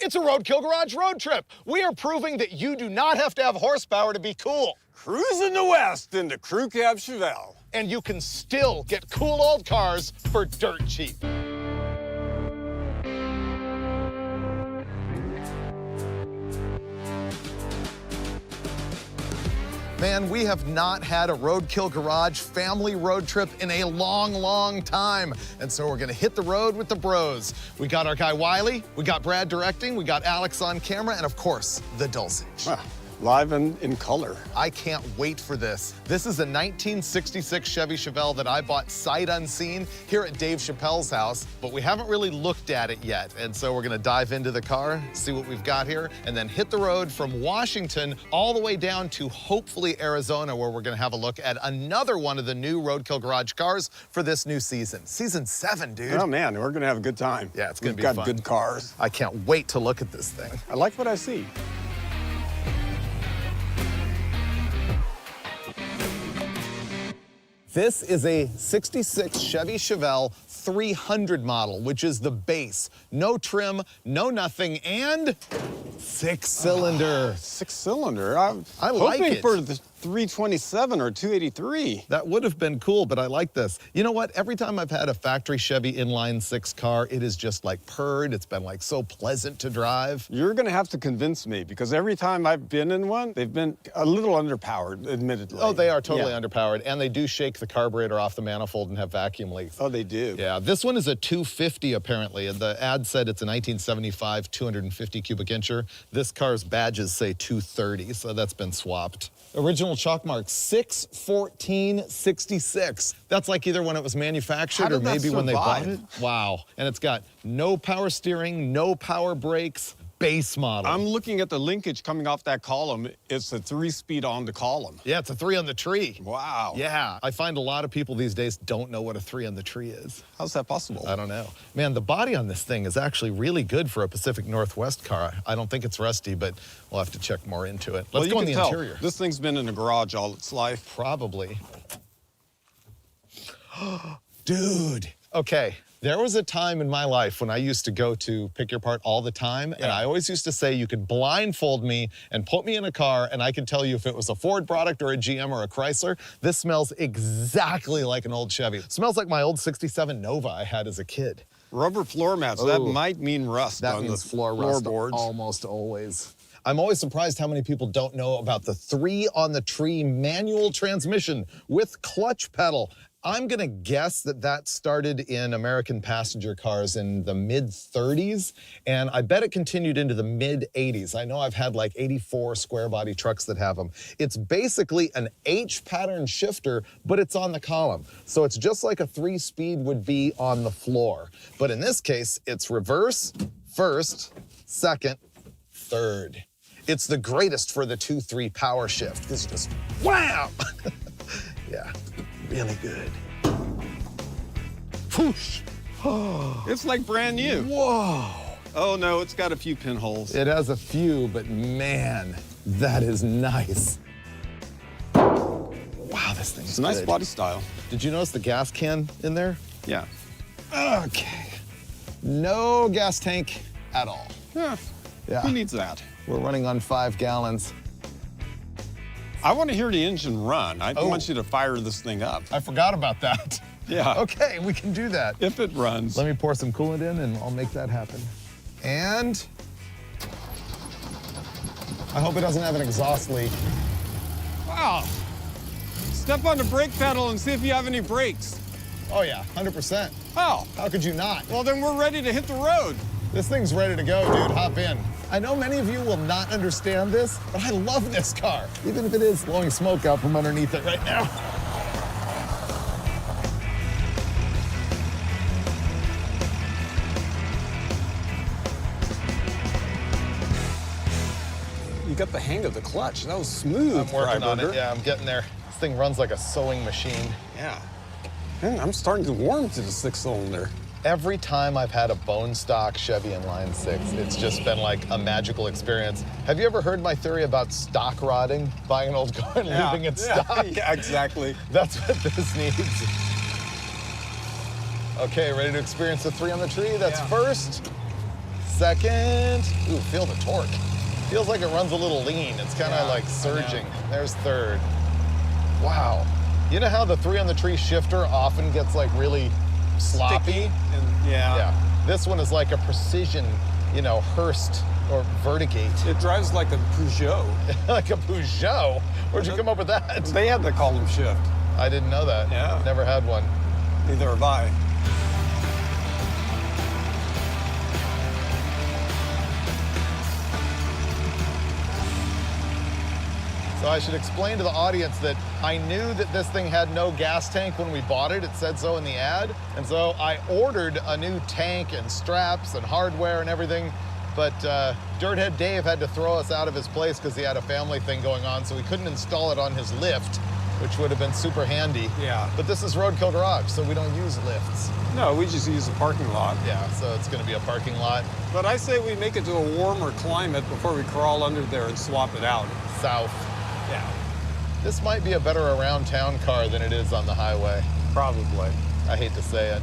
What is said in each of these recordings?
It's a Roadkill Garage road trip. We are proving that you do not have to have horsepower to be cool. Cruising the west in the crew cab Chevelle. And you can still get cool old cars for dirt cheap. Man, we have not had a Roadkill Garage family road trip in a long, long time. And so we're gonna hit the road with the bros. We got our guy Wiley, we got Brad directing, we got Alex on camera, and of course, the Dulcich. Live and in color. I can't wait for this. This is a 1966 Chevy Chevelle that I bought sight unseen here at Dave Chappelle's house, but we haven't really looked at it yet. And so we're gonna dive into the car, see what we've got here, and then hit the road from Washington all the way down to hopefully Arizona, where we're gonna have a look at another one of the new Roadkill Garage cars for this new season. Season 7, dude. Oh man, we're gonna have a good time. Yeah, it's gonna be fun. We've got good cars. I can't wait to look at this thing. I like what I see. This is a 66 Chevy Chevelle 300 model, which is the base. No trim, no nothing, and 6-cylinder. 6-cylinder. I like hoping it. for the 327 or 283. That would have been cool, but I like this. You know what? Every time I've had a factory Chevy inline 6 car, it is just like purred. It's been like so pleasant to drive. You're gonna have to convince me, because every time I've been in one, they've been a little underpowered, admittedly. Oh, they are totally underpowered, and they do shake the carburetor off the manifold and have vacuum leaks. Oh, they do. Yeah, this one is a 250 apparently, and the ad said it's a 1975 250 cubic incher. This car's badges say 230, so that's been swapped. Original chalk mark, 6/14/66. That's like either when it was manufactured or maybe when they bought it. Wow, and it's got no power steering, no power brakes, base model. I'm looking at the linkage coming off that column. It's a 3-speed on the column. Yeah, it's a 3 on the tree. Wow. Yeah, I find a lot of people these days don't know what a 3 on the tree is. How's that possible? I don't know. Man, the body on this thing is actually really good for a Pacific Northwest car. I don't think it's rusty, but we'll have to check more into it. Let's go in the interior. This thing's been in the garage all its life. Probably. Dude. Okay. There was a time in my life when I used to go to Pick Your Part all the time, and I always used to say you could blindfold me and put me in a car, and I could tell you if it was a Ford product or a GM or a Chrysler. This smells exactly like an old Chevy. It smells like my old 67 Nova I had as a kid. Rubber floor mats, that might mean rust that on means the floorboards. Almost always. I'm always surprised how many people don't know about the 3-on-the-tree manual transmission with clutch pedal. I'm gonna guess that that started in American passenger cars in the mid-30s, and I bet it continued into the mid-80s. I know I've had like 84 square body trucks that have them. It's basically an H-pattern shifter, but it's on the column. So it's just like a 3-speed would be on the floor. But in this case, it's reverse, first, second, third. It's the greatest for the 2-3 power shift. This is just wham! Yeah. Really good. Whoosh. It's like brand new. Whoa. Oh no, it's got a few pinholes. It has a few, but man, that is nice. Wow, this thing's It's a nice body style. Did you notice the gas can in there? Yeah. Okay. No gas tank at all. Yeah. Who needs that? We're running on 5 gallons. I want to hear the engine run. I want you to fire this thing up. I forgot about that. Yeah. Okay, we can do that. If it runs. Let me pour some coolant in and I'll make that happen. And I hope it doesn't have an exhaust leak. Wow. Step on the brake pedal and see if you have any brakes. Oh yeah, 100%. Oh. How could you not? Well, then we're ready to hit the road. This thing's ready to go, dude. Hop in. I know many of you will not understand this, but I love this car, even if it is blowing smoke out from underneath it right now. You got the hang of the clutch. That was smooth. I'm working on it. Yeah, I'm getting there. This thing runs like a sewing machine. Yeah. Man, I'm starting to warm to the 6-cylinder. Every time I've had a bone stock Chevy inline 6, it's just been like a magical experience. Have you ever heard my theory about stock rotting? Buying an old car and leaving it stock? Yeah, exactly. That's what this needs. Okay, ready to experience the 3 on the tree? That's first, Second. Ooh, feel the torque. Feels like it runs a little lean. It's kind of like surging. There's third. Wow. You know how the 3 on the tree shifter often gets like really sloppy? And, yeah. This one is like a precision, you know, Hurst or Vertigate. It drives like a Peugeot. Like a Peugeot? Where'd you come up with that? They had the column shift. I didn't know that. Yeah. Never had one. Neither have I. So I should explain to the audience that I knew that this thing had no gas tank when we bought it. It said so in the ad. And so I ordered a new tank and straps and hardware and everything. But Dirthead Dave had to throw us out of his place because he had a family thing going on, so we couldn't install it on his lift, which would have been super handy. Yeah. But this is Roadkill Garage, so we don't use lifts. No, we just use the parking lot. Yeah, so it's gonna be a parking lot. But I say we make it to a warmer climate before we crawl under there and swap it out. South. Yeah. This might be a better around town car than it is on the highway. Probably. I hate to say it.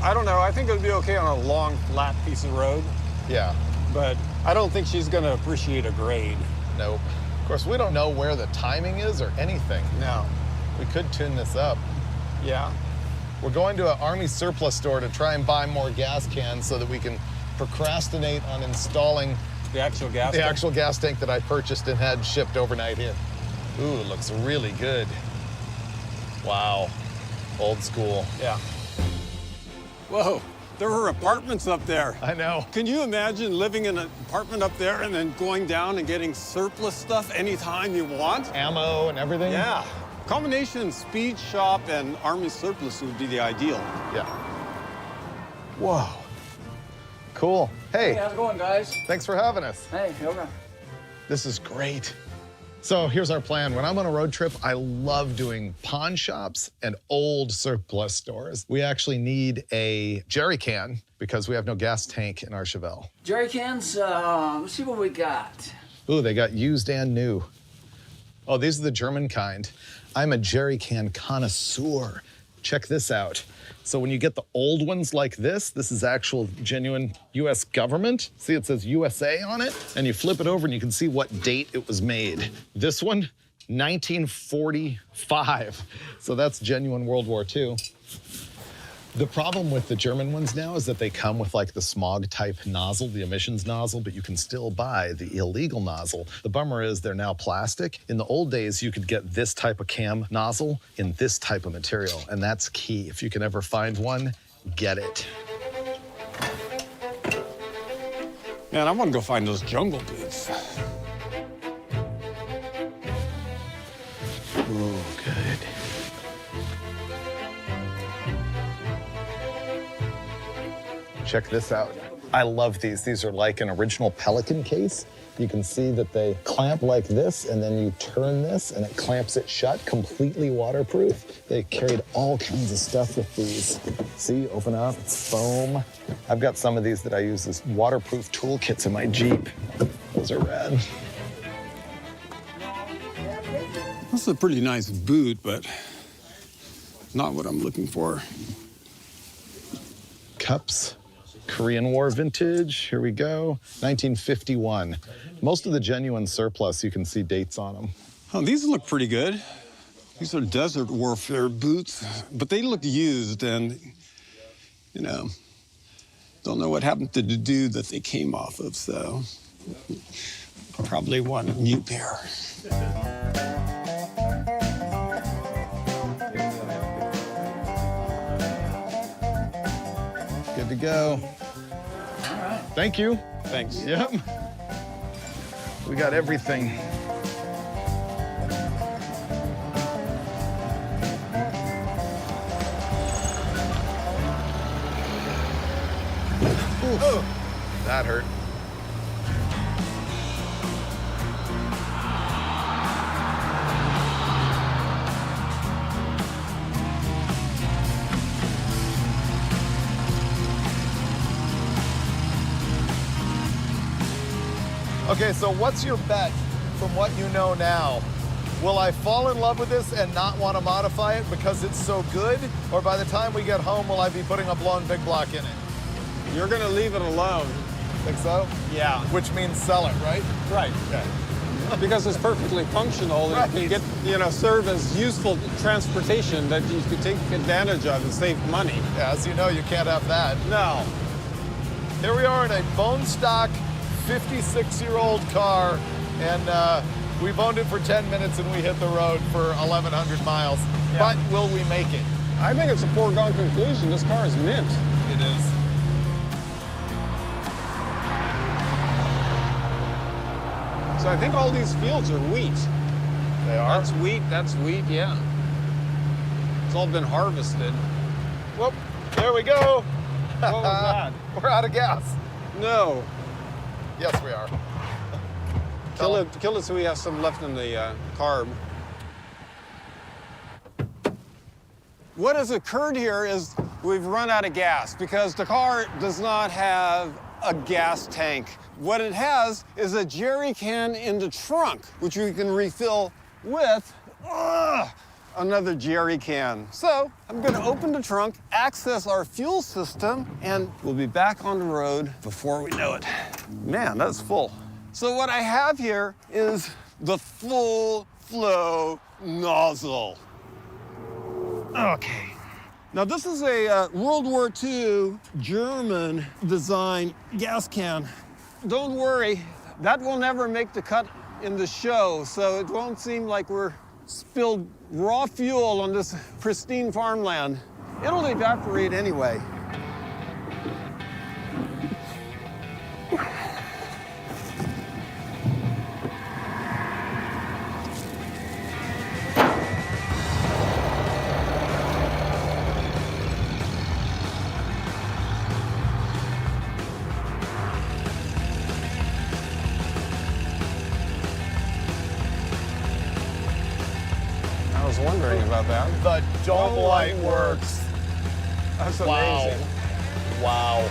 I don't know. I think it would be okay on a long, flat piece of road. Yeah. But I don't think she's going to appreciate a grade. Nope. Of course, we don't know where the timing is or anything. No. We could tune this up. Yeah. We're going to an Army surplus store to try and buy more gas cans so that we can procrastinate on installing The actual gas the tank? actual gas tank that I purchased and had shipped overnight here. Ooh, it looks really good. Wow. Old school. Yeah. Whoa. There were apartments up there. I know. Can you imagine living in an apartment up there and then going down and getting surplus stuff anytime you want? Ammo and everything? Yeah. Combination speed shop and Army surplus would be the ideal. Yeah. Whoa. Cool. Hey, Hey, how's it going, guys? thanks for having us. Hey, okay. This is great. So here's our plan. When I'm on a road trip, I love doing pawn shops and old surplus stores. We actually need a jerry can because we have no gas tank in our Chevelle. Jerry cans, let's see what we got. Ooh, they got used and new. Oh, these are the German kind. I'm a jerry can connoisseur. Check this out. So when you get the old ones like this is actual genuine US government. See, it says USA on it, and you flip it over and you can see what date it was made. This one, 1945. So that's genuine World War II. The problem with the German ones now is that they come with like the smog type nozzle, the emissions nozzle, but you can still buy the illegal nozzle. The bummer is they're now plastic. In the old days, you could get this type of cam nozzle in this type of material, and that's key. If you can ever find one, get it. Man, I want to go find those jungle boots. Ooh, good. Check this out. I love these. These are like an original Pelican case. You can see that they clamp like this, and then you turn this, and it clamps it shut, completely waterproof. They carried all kinds of stuff with these. See, open up, it's foam. I've got some of these that I use as waterproof toolkits in my Jeep. Those are rad. That's a pretty nice boot, but not what I'm looking for. Cups. Korean War vintage, here we go, 1951. Most of the genuine surplus, you can see dates on them. Oh, these look pretty good. These are desert warfare boots, but they look used and, you know, don't know what happened to the dude that they came off of, so probably want a new pair. Good to go. All right. Thank you. Thanks. Yep. We got everything. Oof. That hurt. Okay, so what's your bet from what you know now? Will I fall in love with this and not want to modify it because it's so good? Or by the time we get home, will I be putting a blown big block in it? You're gonna leave it alone. Think so? Yeah. Which means sell it, right? Right. Okay. Because it's perfectly functional. Right. It can get, serve as useful transportation that you could take advantage of and save money. Yeah, as you know, you can't have that. No. Here we are in a bone stock 56-year-old car, and we've owned it for 10 minutes and we hit the road for 1,100 miles. Yeah. But will we make it? I think it's a foregone conclusion. This car is mint. It is. So I think all these fields are wheat. They are? That's wheat, yeah. It's all been harvested. Whoop, there we go. What was that? We're out of gas. No. Yes, we are. Kill it so we have some left in the carb. What has occurred here is we've run out of gas because the car does not have a gas tank. What it has is a jerry can in the trunk, which we can refill with another jerry can. So I'm gonna open the trunk, access our fuel system, and we'll be back on the road before we know it. Man, that's full. So what I have here is the full flow nozzle. Okay. Now this is a World War II German design gas can. Don't worry, that will never make the cut in the show, so it won't seem like we're spilled raw fuel on this pristine farmland. It'll evaporate anyway. I was wondering about that. The dome light works. That's Wow. amazing. Wow.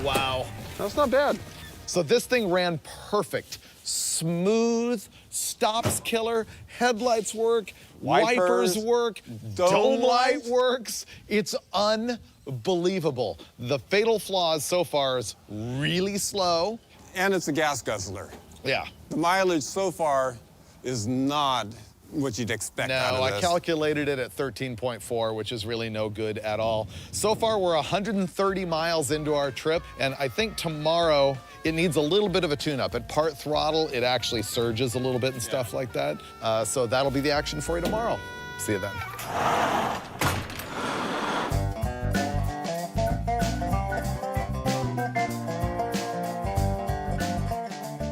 Wow. That's not bad. So this thing ran perfect. Smooth, stops killer, headlights work, wipers work, dome light lights. works. It's unbelievable. The fatal flaws so far is really slow. And it's a gas guzzler. Yeah. The mileage so far is not what you'd expect out No, of I this. calculated it at 13.4, which is really no good at all. So far, we're 130 miles into our trip, and I think tomorrow it needs a little bit of a tune-up. At part throttle, it actually surges a little bit and stuff like that. So that'll be the action for you tomorrow. See you then.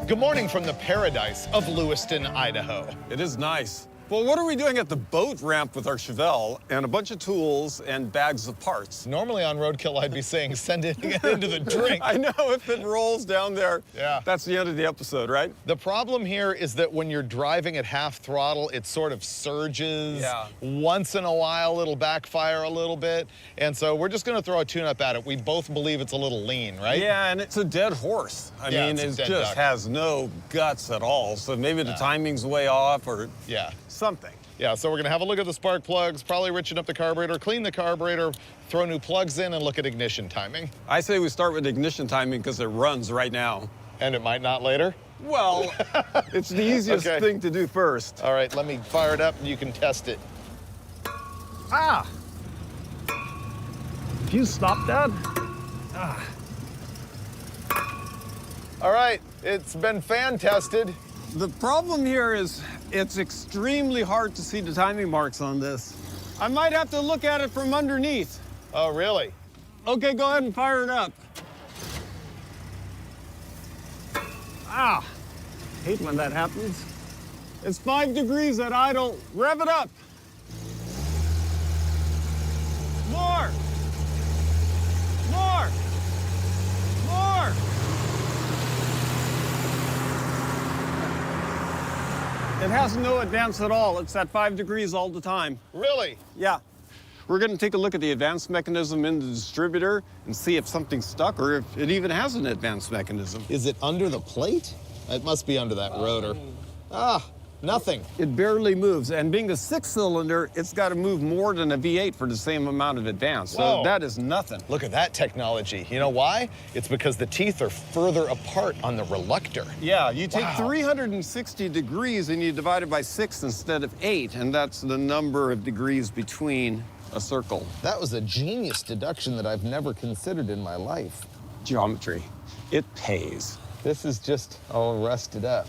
Good morning from the paradise of Lewiston, Idaho. It is nice. Well, what are we doing at the boat ramp with our Chevelle and a bunch of tools and bags of parts? Normally on Roadkill, I'd be saying send it into the drink. I know, if it rolls down there, Yeah. that's the end of the episode, right? The problem here is that when you're driving at half throttle, it sort of surges. Yeah. Once in a while, it'll backfire a little bit. And so we're just gonna throw a tune-up at it. We both believe it's a little lean, right? Yeah, and it's a dead horse. I Yeah, mean, it's a it dead just duck. has no guts at all. So maybe the timing's way off or Yeah. something. Yeah, so we're gonna have a look at the spark plugs, probably richen up the carburetor, clean the carburetor, throw new plugs in, and look at ignition timing. I say we start with ignition timing because it runs right now. And it might not later. Well, it's the easiest Okay. thing to do first. All right, let me fire it up and you can test it. Ah! If you stop that, All right, it's been fan tested. the problem here is it's extremely hard to see the timing marks on this. I might have to look at it from underneath. Oh, really? Okay, go ahead and fire it up. Ah, hate when that happens. It's 5 degrees at idle. Rev it up. More. More. More. It has no advance at all. It's at 5 degrees all the time. Really? Yeah. We're gonna take a look at the advance mechanism in the distributor and see if something's stuck or if it even has an advance mechanism. Is it under the plate? It must be under that rotor. Ah, Nothing. It barely moves. And being a 6-cylinder, it's got to move more than a V8 for the same amount of advance. So Whoa. that is nothing. Look at that technology. You know why? It's because the teeth are further apart on the reluctor. Yeah, you take Wow. 360 degrees and you divide it by 6 instead of 8, and that's the number of degrees between a circle. That was a genius deduction that I've never considered in my life. Geometry. It pays. This is just all rusted up.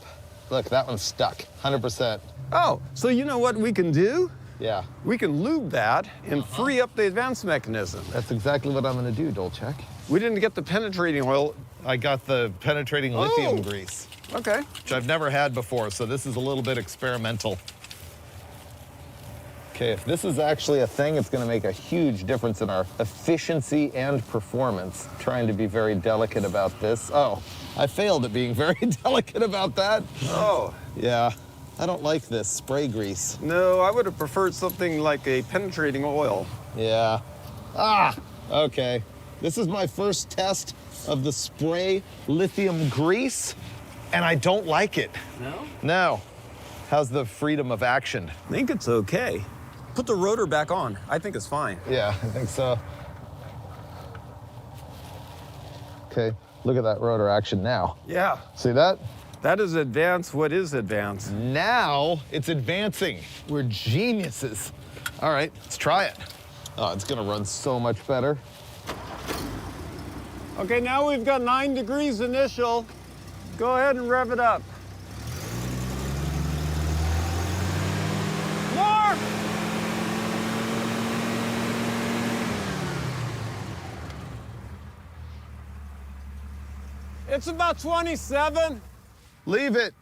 Look, that one's stuck, 100%. Oh, so you know what we can do? Yeah, We can lube that and free up the advance mechanism. that's exactly what I'm gonna do, Dulcich. We didn't get the penetrating oil. I got the penetrating lithium grease, Okay. which I've never had before, so this is a little bit experimental. Okay, if this is actually a thing, it's gonna make a huge difference in our efficiency and performance. Trying to be very delicate about this. Oh, I failed at being very delicate about that. Oh. Yeah, I don't like this spray grease. No, I would have preferred something like a penetrating oil. Yeah. Okay. This is my first test of the spray lithium grease, and I don't like it. No? No. How's the freedom of action? I think it's okay. Put the rotor back on. I think it's fine. Yeah, I think so. Okay, look at that rotor action now. Yeah. See that? That is advance. What is advance? Now it's advancing. We're geniuses. All right, let's try it. Oh, it's gonna run so much better. Okay, now we've got 9 degrees initial. Go ahead and rev it up. More! It's about 27. Leave it.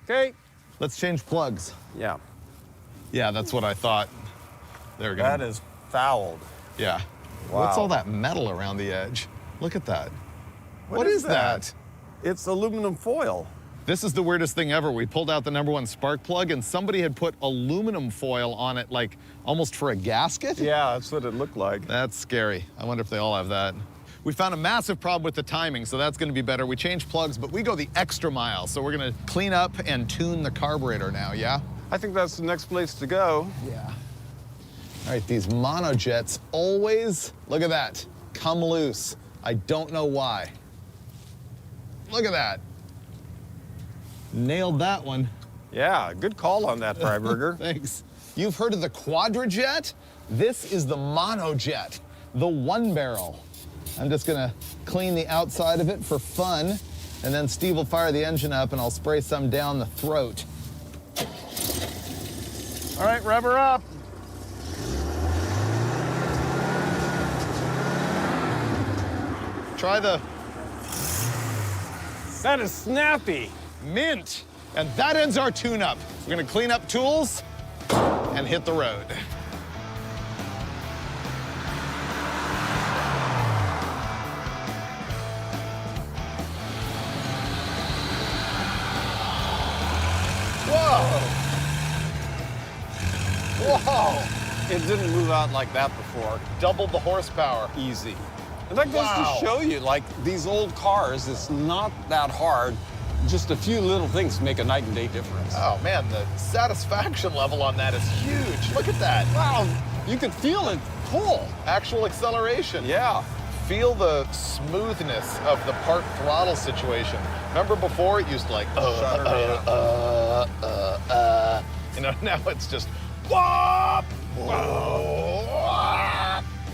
Okay. Let's change plugs. Yeah, Yeah, that's what I thought. There we go. that is fouled. Yeah. Wow. What's all that metal around the edge? Look at that. What is that? It's aluminum foil. This is the weirdest thing ever. We pulled out the #1 spark plug and somebody had put aluminum foil on it, like almost for a gasket. Yeah, that's what it looked like. That's scary. I wonder if they all have that. We found a massive problem with the timing, so that's gonna be better. We changed plugs, but we go the extra mile. So we're gonna clean up and tune the carburetor now, yeah? I think that's the next place to go. Yeah. All right, these monojets always, look at that, come loose. I don't know why. Look at that. Nailed that one. Yeah, good call on that, Freiburger. Thanks. You've heard of the quadrajet? This is the monojet, the one barrel. I'm just gonna clean the outside of it for fun, and then Steve will fire the engine up and I'll spray some down the throat. All right, rev her up. Try the That is snappy. mint. And that ends our tune-up. We're gonna clean up tools and hit the road. Whoa! Whoa! It didn't move out like that before. Doubled the horsepower. Easy. And that goes Wow. to show you, like, these old cars, it's not that hard. Just a few little things make a night and day difference. Oh man, the satisfaction level on that is huge. Look at that. Wow, you could feel it pull. Actual acceleration. Yeah. Feel the smoothness of the part throttle situation. Remember before it used to like, you know, now it's just, whoop, whoop,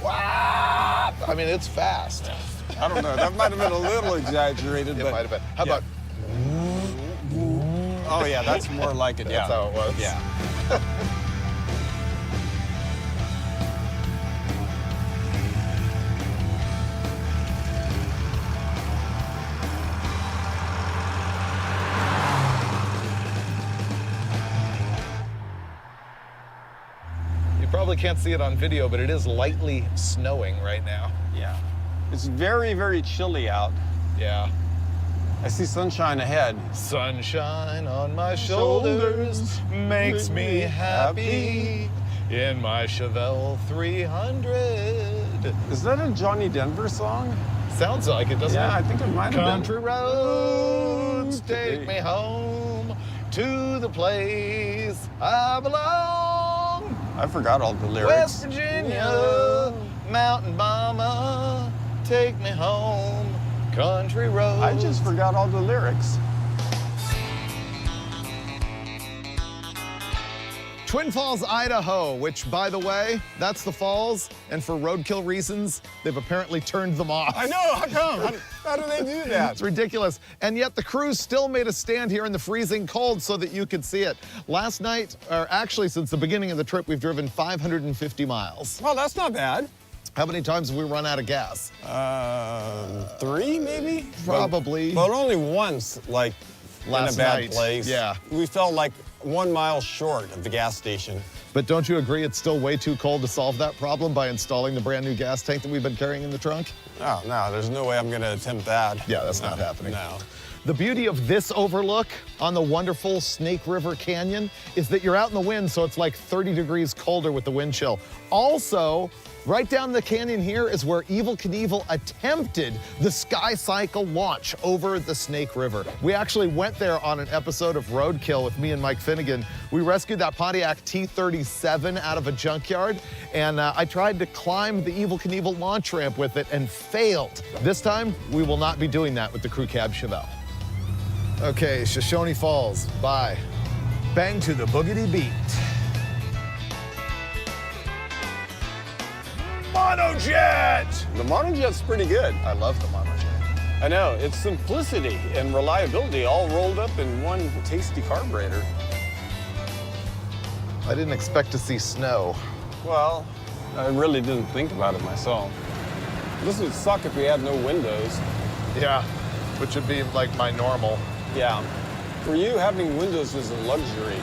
whoop. I mean, it's fast. I don't know, that might have been a little exaggerated, It but... might have been. How yeah. about, Oh yeah, that's more like it, yeah. That's how it was. Yeah. you probably can't see it on video, but it is lightly snowing right now. Yeah. It's very, very chilly out. Yeah. I see sunshine ahead. Sunshine on my shoulders makes me happy in my Chevelle 300. Is that a Johnny Denver song? Sounds like it, doesn't Yeah, I it? think it might have been. Country roads take me home to the place I belong. I forgot all the lyrics. West Virginia, mountain mama, take me home, country road. I just forgot all the lyrics. Twin Falls, Idaho, which, by the way, that's the falls, and for roadkill reasons, they've apparently turned them off. I know, how come? How do they do that? It's ridiculous. And yet the crew still made a stand here in the freezing cold so that you could see it. Last night, or actually since the beginning of the trip, we've driven 550 miles. Well, that's not bad. How many times have we run out of gas? 3 maybe? Probably. But only once, like, Last in a bad night, place. yeah. We felt like 1 mile short of the gas station. But don't you agree it's still way too cold to solve that problem by installing the brand new gas tank that we've been carrying in the trunk? Oh, no, there's no way I'm gonna attempt that. Yeah, that's not happening. No. The beauty of this overlook on the wonderful Snake River Canyon is that you're out in the wind, so it's like 30 degrees colder with the wind chill. Also, right down the canyon here is where Evel Knievel attempted the Sky Cycle launch over the Snake River. We actually went there on an episode of Roadkill with me and Mike Finnegan. We rescued that Pontiac T37 out of a junkyard, and I tried to climb the Evel Knievel launch ramp with it and failed. This time, we will not be doing that with the Crew Cab Chevelle. Okay, Shoshone Falls, bye. Bang to the boogity beat. Monojet! The monojet's pretty good. I love the monojet. I know, it's simplicity and reliability all rolled up in one tasty carburetor. I didn't expect to see snow. Well, I really didn't think about it myself. This would suck if we had no windows. Yeah, which would be like my normal. Yeah. For you, having windows is a luxury.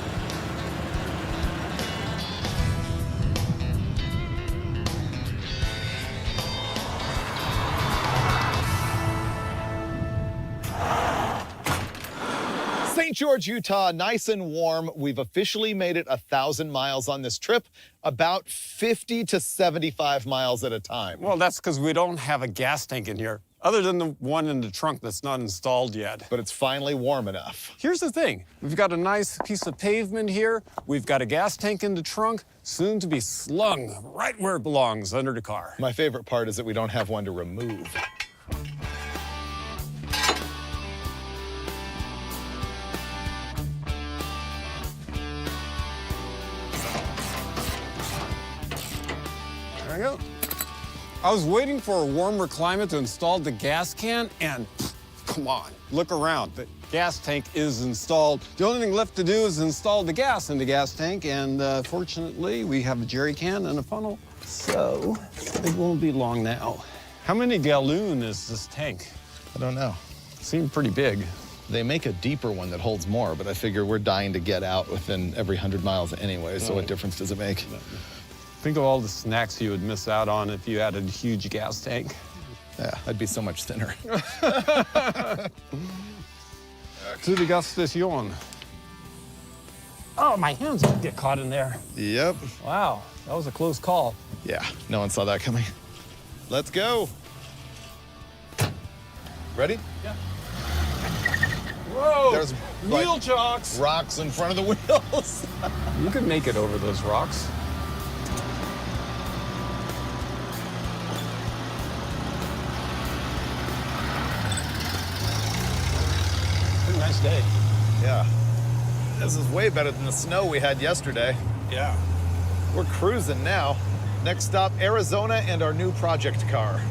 St. George, Utah, nice and warm. We've officially made it 1,000 miles on this trip, about 50 to 75 miles at a time. Well, that's because we don't have a gas tank in here, other than the one in the trunk that's not installed yet. But it's finally warm enough. Here's the thing. We've got a nice piece of pavement here. We've got a gas tank in the trunk, soon to be slung right where it belongs, under the car. My favorite part is that we don't have one to remove. There we go. I was waiting for a warmer climate to install the gas can, and come on, look around. The gas tank is installed. The only thing left to do is install the gas in the gas tank, and fortunately, we have a jerry can and a funnel, so it won't be long now. How many gallon is this tank? I don't know. Seemed pretty big. They make a deeper one that holds more, but I figure we're dying to get out within every 100 miles anyway, so what difference does it make? Think of all the snacks you would miss out on if you had a huge gas tank. Yeah, I'd be so much thinner. To the gas station. Oh, my hands get caught in there. Yep. Wow, that was a close call. Yeah, no one saw that coming. Let's go. Ready? Yeah. Whoa, There's wheel like chocks. rocks in front of the wheels. You could make it over those rocks. Nice day. Yeah. This is way better than the snow we had yesterday. Yeah. We're cruising now. Next stop, Arizona and our new project car.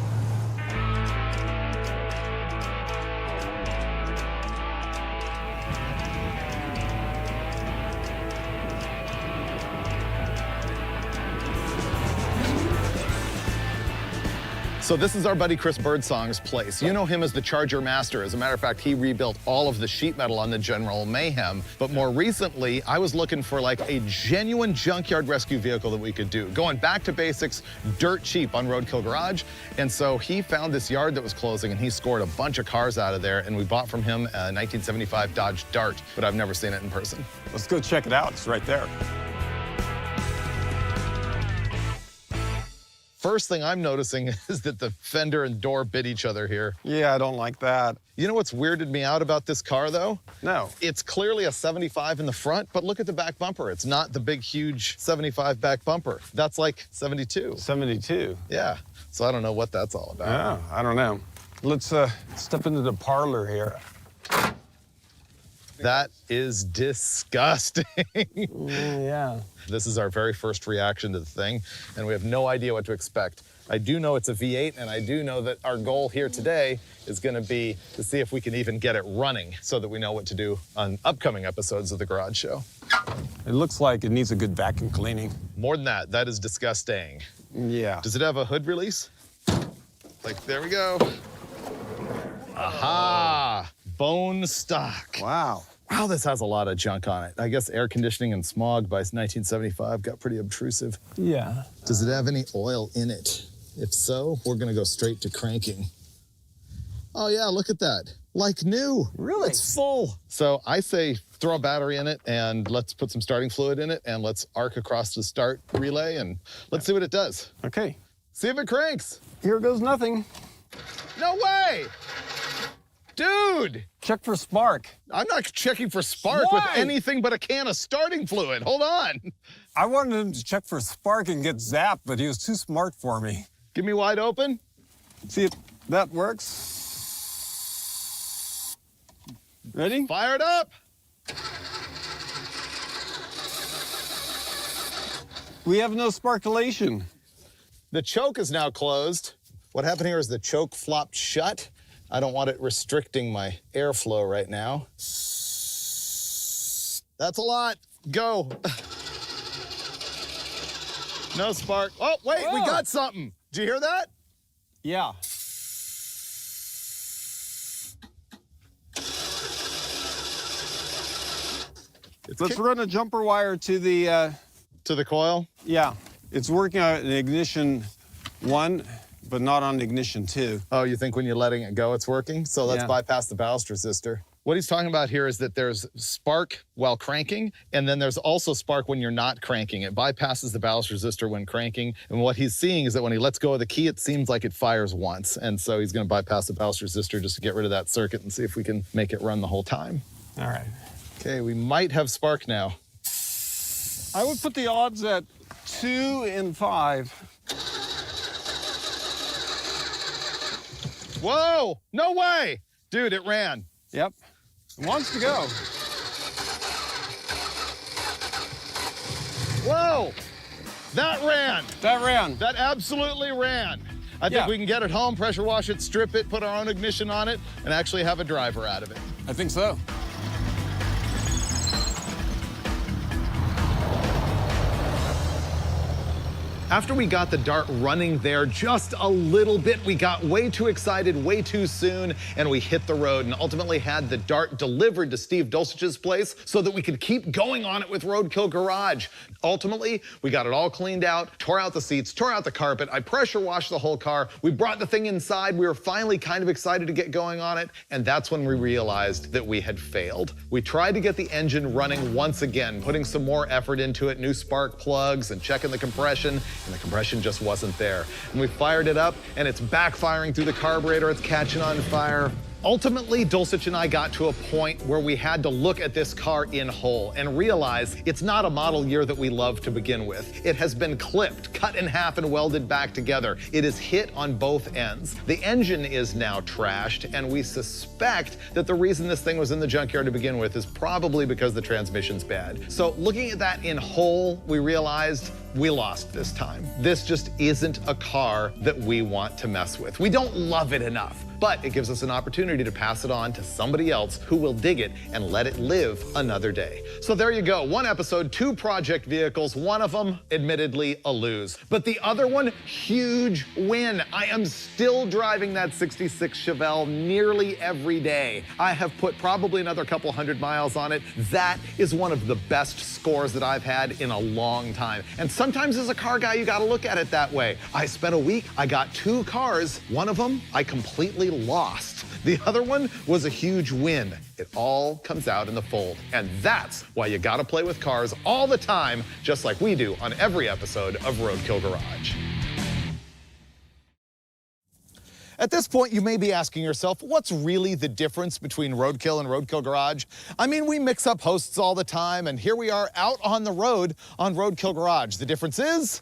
So this is our buddy Chris Birdsong's place. You know him as the Charger Master. As a matter of fact, he rebuilt all of the sheet metal on the General Mayhem. But more recently, I was looking for like a genuine junkyard rescue vehicle that we could do. Going back to basics, dirt cheap on Roadkill Garage. And so he found this yard that was closing and he scored a bunch of cars out of there, and we bought from him a 1975 Dodge Dart, but I've never seen it in person. Let's go check it out. It's right there. First thing I'm noticing is that the fender and door bit each other here. Yeah, I don't like that. You know what's weirded me out about this car, though? No. It's clearly a 75 in the front, but look at the back bumper. It's not the big, huge 75 back bumper. That's like 72. 72. Yeah, so I don't know what that's all about. Yeah, I don't know. Let's step into the parlor here. That is disgusting. Yeah. This is our very first reaction to the thing, and we have no idea what to expect. I do know it's a V8, and I do know that our goal here today is gonna be to see if we can even get it running so that we know what to do on upcoming episodes of the Garage Show. It looks like it needs a good vacuum cleaning. More than that, that is disgusting. Yeah. Does it have a hood release? Like, there we go. Aha, bone stock. Wow. Wow, this has a lot of junk on it. I guess air conditioning and smog by 1975 got pretty obtrusive. Yeah. Does it have any oil in it? If so, we're gonna go straight to cranking. Oh yeah, look at that. Like new. Really? It's full. So I say throw a battery in it and let's put some starting fluid in it and let's arc across the start relay and let's see what it does. Okay. See if it cranks. Here goes nothing. No way! Dude! Check for spark. I'm not checking for spark with anything but a can of starting fluid. Hold on. I wanted him to check for spark and get zapped, but he was too smart for me. Give me wide open. See if that works. Ready? Fire it up. We have no sparkulation. The choke is now closed. What happened here is the choke flopped shut. I don't want it restricting my airflow right now. That's a lot. Go. No spark. Oh, wait, we got something. Did you hear that? Yeah. Let's run a jumper wire to the... To the coil? Yeah. It's working on ignition 1, but not on ignition 2. Oh, you think when you're letting it go, it's working? So let's bypass the ballast resistor. What he's talking about here is that there's spark while cranking, and then there's also spark when you're not cranking. It bypasses the ballast resistor when cranking, and what he's seeing is that when he lets go of the key, it seems like it fires once, and so he's gonna bypass the ballast resistor just to get rid of that circuit and see if we can make it run the whole time. All right. Okay, we might have spark now. I would put the odds at 2 in 5. Whoa, no way! Dude, it ran. Yep. It wants to go. Whoa, that ran. That ran. That absolutely ran. I think we can get it home, pressure wash it, strip it, put our own ignition on it, and actually have a driver out of it. I think so. After we got the Dart running there just a little bit, we got way too excited way too soon, and we hit the road and ultimately had the Dart delivered to Steve Dulcich's place so that we could keep going on it with Roadkill Garage. Ultimately, we got it all cleaned out, tore out the seats, tore out the carpet. I pressure washed the whole car. We brought the thing inside. We were finally kind of excited to get going on it, and that's when we realized that we had failed. We tried to get the engine running once again, putting some more effort into it, new spark plugs and checking the compression, and the compression just wasn't there. And we fired it up, and it's backfiring through the carburetor. It's catching on fire. Ultimately, Dulcich and I got to a point where we had to look at this car in whole and realize it's not a model year that we love to begin with. It has been clipped, cut in half, and welded back together. It is hit on both ends. The engine is now trashed, and we suspect that the reason this thing was in the junkyard to begin with is probably because the transmission's bad. So looking at that in whole, we realized we lost this time. This just isn't a car that we want to mess with. We don't love it enough, but it gives us an opportunity to pass it on to somebody else who will dig it and let it live another day. So there you go, 1 episode, 2 project vehicles, one of them admittedly a lose, but the other one, huge win. I am still driving that 66 Chevelle nearly every day. I have put probably another couple hundred miles on it. That is one of the best scores that I've had in a long time. And sometimes as a car guy, you gotta look at it that way. I spent a week, I got 2 cars. One of them, I completely lost. The other one was a huge win. It all comes out in the fold. And that's why you gotta play with cars all the time, just like we do on every episode of Roadkill Garage. At this point, you may be asking yourself, what's really the difference between Roadkill and Roadkill Garage? I mean, we mix up hosts all the time, and here we are out on the road on Roadkill Garage. The difference is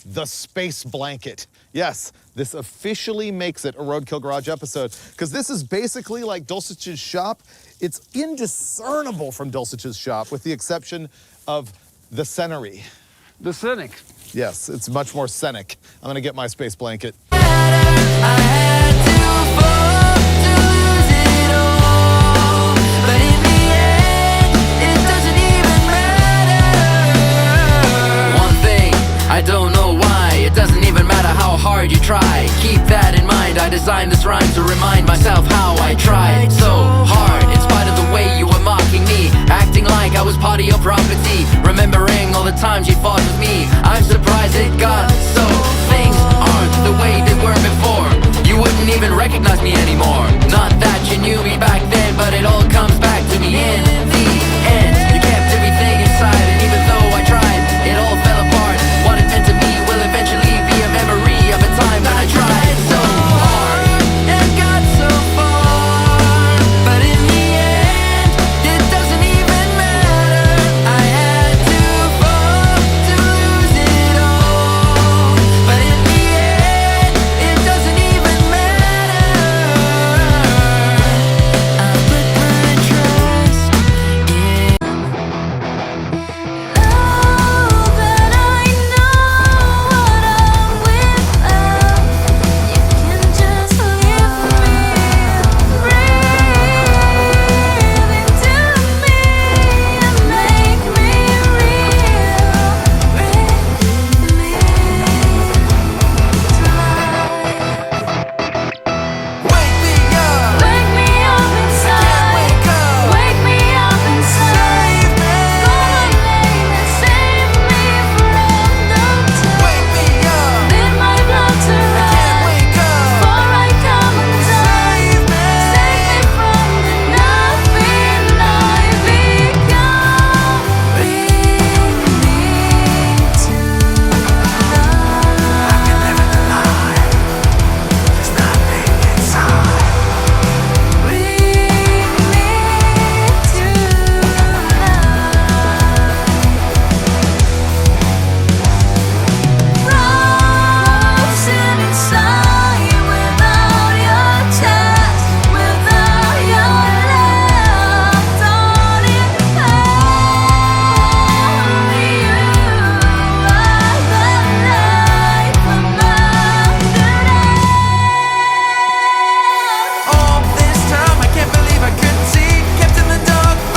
the space blanket. Yes, this officially makes it a Roadkill Garage episode, because this is basically like Dulcich's shop. It's indiscernible from Dulcich's shop, with the exception of the scenery. The cynic. Yes, it's much more scenic. I'm gonna get my space blanket. I don't know why, it doesn't even matter how hard you try. Keep that in mind, I designed this rhyme to remind myself how I tried so hard. In spite of the way you were mocking me, acting like I was part of your property, remembering all the times you fought with me. I'm surprised it got so. Things aren't the way